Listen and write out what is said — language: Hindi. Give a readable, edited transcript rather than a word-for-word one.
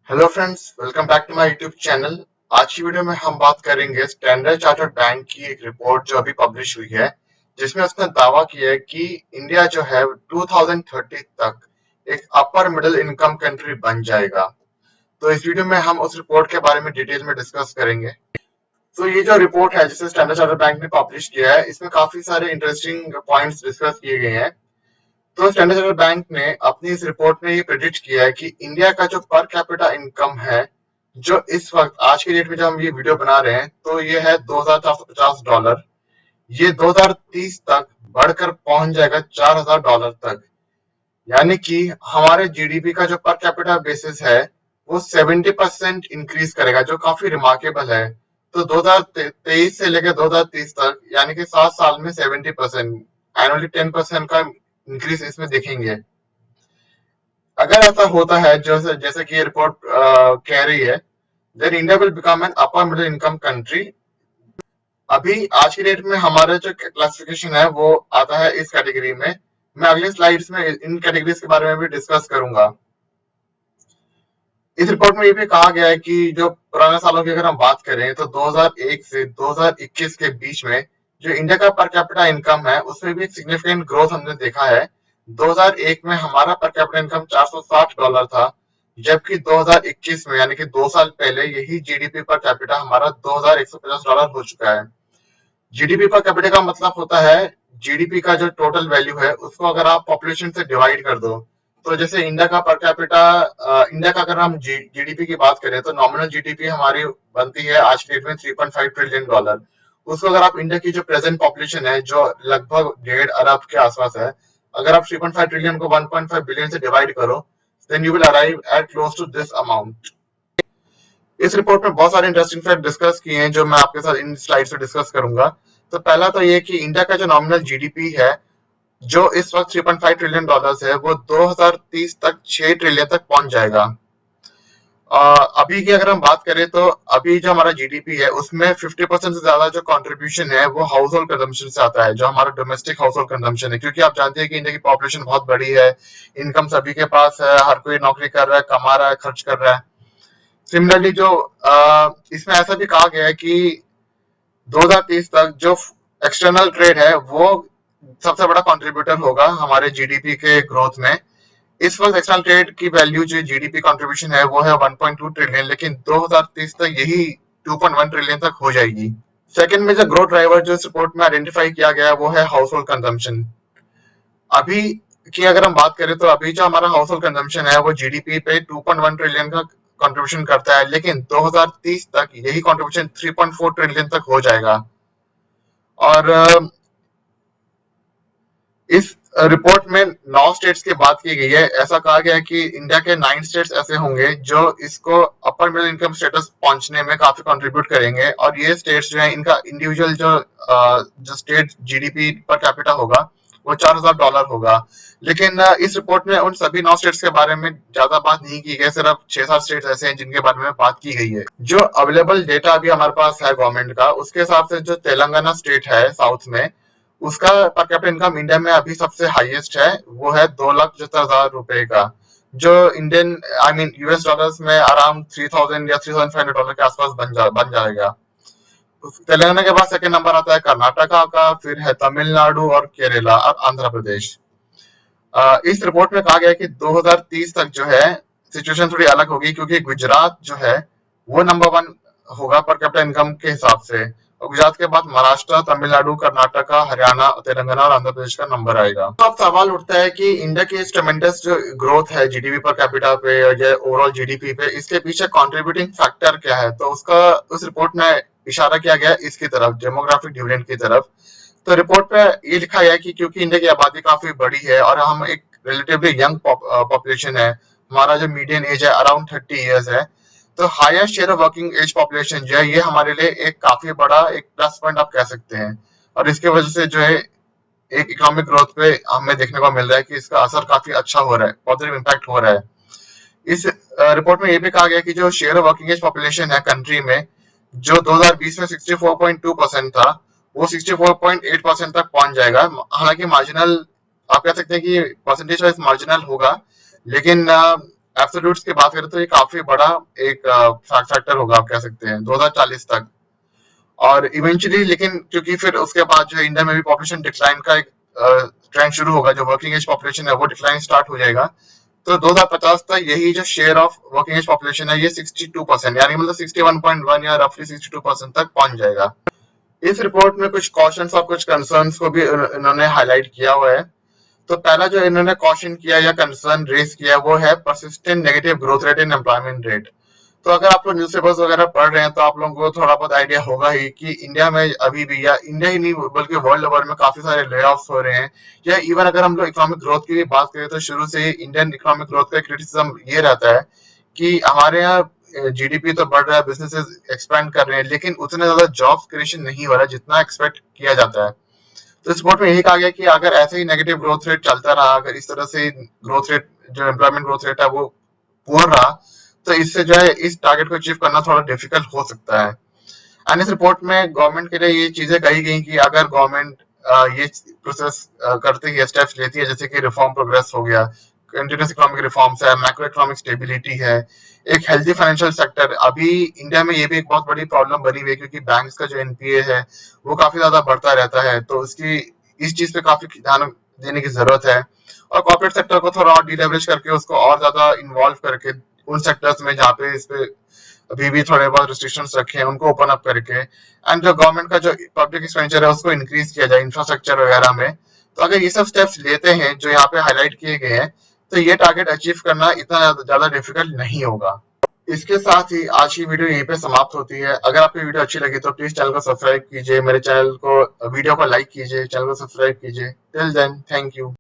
Hello friends, welcome back to my YouTube channel. आज की वीडियो में हम बात करेंगे स्टैंडर्ड चार्टर्ड बैंक की एक रिपोर्ट जो अभी पब्लिश हुई है, जिसमें उसने दावा किया है कि इंडिया जो है 2030 तक एक अपर मिडिल इनकम कंट्री बन जाएगा। तो इस वीडियो में हम उस रिपोर्ट के बारे में डिटेल में डिस्कस करेंगे। तो ये जो रिपोर्ट है जिसे स्टैंडर्ड चार्टर्ड बैंक ने पब्लिश किया है, इसमें काफी सारे इंटरेस्टिंग पॉइंट्स डिस्कस किए गए हैं। तो स्टैंडर्ड चार्टर्ड बैंक ने अपनी इस रिपोर्ट में ये प्रेडिक्ट किया है कि इंडिया का जो पर कैपिटा इनकम है, जो इस वक्त आज की डेट में जब हम ये वीडियो बना रहे हैं तो ये है $2,450। ये 2030 तक बढ़कर पहुंच जाएगा $4,000 तक। यानी कि हमारे जीडीपी का जो पर कैपिटा बेसिस है वो 70% इंक्रीज करेगा, जो काफी रिमार्केबल है। तो 2023 से लेकर 2030 तक यानी कि 7 साल में 70%, एनुअली 10% का इंक्रीज इसमें देखेंगे। अगर ऐसा होता है जैसे जैसे कि ये रिपोर्ट कह रही है, then India will become an upper middle income country. अभी आज की डेट में हमारा जो क्लासिफिकेशन है वो आता है इस कैटेगरी में। मैं अगली स्लाइड्स में इन कैटेगरीज के बारे में भी डिस्कस करूंगा। इस रिपोर्ट में ये भी कहा गया है कि जो पुराने सालों की अगर हम बात करें तो 2001 से 2021 के बीच में जो इंडिया का पर कैपिटा इनकम है उसमें भी एक सिग्निफिकेंट ग्रोथ हमने देखा है। 2001 में हमारा पर कैपिटा इनकम $460 था, जबकि 2021 में यानी कि 2 साल पहले यही जीडीपी पर कैपिटा हमारा $2,150 हो चुका है। जीडीपी पर कैपिटा का मतलब होता है जीडीपी का जो टोटल वैल्यू है उसको अगर आप पॉपुलेशन से डिवाइड कर दो। तो जैसे इंडिया का पर कैपिटा, इंडिया का अगर हम जीडीपी की बात करें तो नॉमिनल जीडीपी हमारी बनती है आज के डेट में $3.5 ट्रिलियन। उसको अगर आप इंडिया की जो प्रेजेंट पॉपुलेशन है जो लगभग 1.5 अरब के आसपास है, अगर आप 3.5 ट्रिलियन को 1.5 बिलियन से डिवाइड करो, then you will arrive at close to this amount. इस रिपोर्ट में बहुत सारे इंटरेस्टिंग फैक्ट डिस्कस किए हैं जो मैं आपके साथ इन स्लाइड से डिस्कस करूंगा। तो पहला तो ये कि इंडिया का जो नॉमिनल जीडीपी है जो इस वक्त $3.5 ट्रिलियन है वो 2030 तक 6 ट्रिलियन तक पहुंच जाएगा। अभी की अगर हम बात करें तो अभी जो हमारा जीडीपी है उसमें 50% से ज्यादा जो कंट्रीब्यूशन है वो हाउस होल्ड कंजम्पशन से आता है, जो हमारा डोमेस्टिक हाउस होल्ड कंजम्पशन है। क्योंकि आप जानते हैं कि इंडिया की पॉपुलेशन बहुत बड़ी है, इनकम सभी के पास है, हर कोई नौकरी कर रहा है, कमा रहा है, खर्च कर रहा है। सिमिलरली जो इसमें ऐसा भी कहा गया है कि 2030 तक जो एक्सटर्नल ट्रेड है वो सबसे बड़ा कंट्रीब्यूटर होगा हमारे जीडीपी के ग्रोथ में। इस वक्त एक्सटर्नल ट्रेड की वैल्यू जो जीडीपी कंट्रीब्यूशन है वो है 1.2 ट्रिलियन, लेकिन 2030 तक यही 2.1 ट्रिलियन तक हो जाएगी। सेकंड में जो ग्रोथ ड्राइवर जो इस रिपोर्ट में आइडेंटिफाई किया गया है वो है हाउस होल्ड कंजम्पशन। अभी की अगर हम बात करें तो अभी जो हमारा हाउस होल्ड कंजम्पशन है वो जीडीपी पे 2.1 ट्रिलियन का कंट्रीब्यूशन करता है, लेकिन 2030 तक यही कंट्रीब्यूशन 3.4 ट्रिलियन तक हो जाएगा। और इस रिपोर्ट में 9 स्टेट्स की बात की गई है। ऐसा कहा गया है कि इंडिया के 9 स्टेट्स ऐसे होंगे जो इसको अपर मिडिल इनकम स्टेटस पहुंचने में काफी कंट्रीब्यूट करेंगे, और ये स्टेट्स जो है इनका इंडिविजुअल जो स्टेट जीडीपी पर कैपिटा होगा वो $4,000 होगा। लेकिन इस रिपोर्ट में उन सभी 9 स्टेट्स के बारे में ज्यादा बात नहीं की गई, सिर्फ 6-7 स्टेट्स ऐसे हैं जिनके बारे में बात की गई है। जो अवेलेबल डेटा अभी हमारे पास है गवर्नमेंट का, उसके हिसाब से जो तेलंगाना स्टेट है साउथ में, उसका पर कैपिटा इनकम इंडिया में अभी सबसे हाईएस्ट है, वो है $2,75,000 का, जो Indian I mean US dollars में अराउंड 3,000 या $3,500 के आसपास बन जाएगा। तेलंगाना के बाद सेकंड नंबर आता है कर्नाटका का, फिर है तमिलनाडु और केरला और आंध्र प्रदेश। इस रिपोर्ट में कहा गया है कि 2030 तक जो है सिचुएशन थोड़ी अलग होगी, क्योंकि गुजरात जो है वो नंबर 1 होगा पर कैपिटा इनकम के हिसाब से, और गुजरात के बाद महाराष्ट्र, तमिलनाडु, कर्नाटका, हरियाणा, तेलंगाना और आंध्र प्रदेश का नंबर आएगा। तो अब सवाल उठता है कि इंडिया की इस ट्रेमेंडस जो ग्रोथ है जीडीपी पर कैपिटा पे और जो ओवरऑल जीडीपी पे, इसके पीछे कंट्रीब्यूटिंग फैक्टर क्या है? तो उसका उस रिपोर्ट में इशारा किया गया इसकी तरफ, डेमोग्राफिक डिविडेंड की तरफ। तो रिपोर्ट में ये लिखा गया है कि क्योंकि इंडिया की आबादी काफी बड़ी है और हम एक रिलेटिवली यंग पॉपुलेशन है, हमारा जो मीडियन एज है अराउंड 30 इयर्स है, तो higher share of working age population जो है ये हमारे लिए एक काफी बड़ा एक प्लस पॉइंट आप कह सकते हैं। और इसके वजह से जो है एक इकोनॉमिक ग्रोथ पे हमें देखने को मिल रहा है कि इसका असर काफी अच्छा हो रहा है, पॉजिटिव इम्पैक्ट हो रहा है। इस रिपोर्ट में ये भी कहा गया कि जो share of working age population है कंट्री में, जो 2020 में 64.2% था, वो 64.8% तक पहुंच जाएगा। हालांकि मार्जिनल, आप कह सकते हैं कि परसेंटेज वाइज मार्जिनल होगा, लेकिन एब्सोल्यूट्स की बात करें तो ये काफी बड़ा एक फैक्टर होगा, आप कह सकते हैं 2040 तक। और इवेंचुअली लेकिन क्योंकि फिर उसके बाद जो है इंडिया में भी पॉपुलेशन डिक्लाइन का एक ट्रेंड शुरू होगा, जो वर्किंग एज पॉपुलेशन है वो डिक्लाइन स्टार्ट हो जाएगा। तो 2050 तक यही जो share of working age population है ये 62%, यानी मतलब 61.1 या रफली 62% तक पहुंच जाएगा। इस रिपोर्ट में कुछ कॉशंस और कुछ कंसर्न्स को भी इन्होंने हाईलाइट किया हुआ है। तो पहला जो इन्होंने कॉशन किया या कंसर्न रेज किया वो है persistent negative growth rate in employment rate. तो अगर आप लोग न्यूज़पेपर्स वगैरह पढ़ रहे हैं तो आप लोगों को थोड़ा बहुत आइडिया होगा ही कि इंडिया में अभी भी, या इंडिया ही नहीं बल्कि वर्ल्ड ओवर में काफी सारे ले ऑफ्स हो रहे हैं। या इवन अगर हम लोग इकोनॉमिक ग्रोथ की भी बात करें तो शुरू से ही इंडियन इकोनॉमिक ग्रोथ का क्रिटिसिज्म ये रहता है कि हमारे यहाँ जीडीपी तो बढ़ रहा है, बिजनेसेस एक्सपेंड कर रहे हैं, लेकिन उतने ज्यादा जॉब क्रिएशन नहीं हो रहा जितना एक्सपेक्ट किया जाता है। तो इस रिपोर्ट में यही कहा गया कि अगर ऐसे ही नेगेटिव ग्रोथ रेट चलता रहा, अगर इस तरह से ग्रोथ रेट जो एम्प्लॉयमेंट ग्रोथ रेट है वो पुअर रहा, तो इससे जो है इस टारगेट को अचीव करना थोड़ा डिफिकल्ट हो सकता है। एंड इस रिपोर्ट में गवर्नमेंट के लिए ये चीजें कही गई कि अगर गवर्नमेंट ये प्रोसेस करती है, स्टेप्स लेती है, जैसे कि रिफॉर्म प्रोग्रेस हो गया, कंटिन्यूस इकोनॉमिक रिफॉर्म्स है, मैक्रो इकोनॉमिक स्टेबिलिटी है, एक हेल्थी फाइनेंशियल सेक्टर। अभी इंडिया में ये भी एक बहुत बड़ी प्रॉब्लम बनी हुई है क्योंकि बैंक्स का जो एनपीए है वो काफी ज्यादा बढ़ता रहता है, तो इसकी इस चीज पे काफी ध्यान देने की जरूरत है। और कॉर्पोरेट सेक्टर को थोड़ा और डिलेवरेज करके उसको और ज्यादा इन्वॉल्व करके उन सेक्टर्स में जहाँ पे इस पे अभी भी थोड़े बहुत रिस्ट्रिक्शंस रखे हैं उनको ओपन अप करके, एंड जो गवर्नमेंट का जो पब्लिक एक्सपेंडिचर है उसको इंक्रीज किया जाए इंफ्रास्ट्रक्चर वगैरह में। तो अगर ये सब स्टेप्स लेते हैं जो यहाँ पे हाईलाइट किए गए हैं, तो ये टारगेट अचीव करना इतना ज्यादा डिफिकल्ट नहीं होगा। इसके साथ ही आज की वीडियो यहीं पे समाप्त होती है। अगर आपको वीडियो अच्छी लगी तो प्लीज चैनल को सब्सक्राइब कीजिए, मेरे चैनल को वीडियो को लाइक कीजिए, चैनल को सब्सक्राइब कीजिए। Till then, thank you.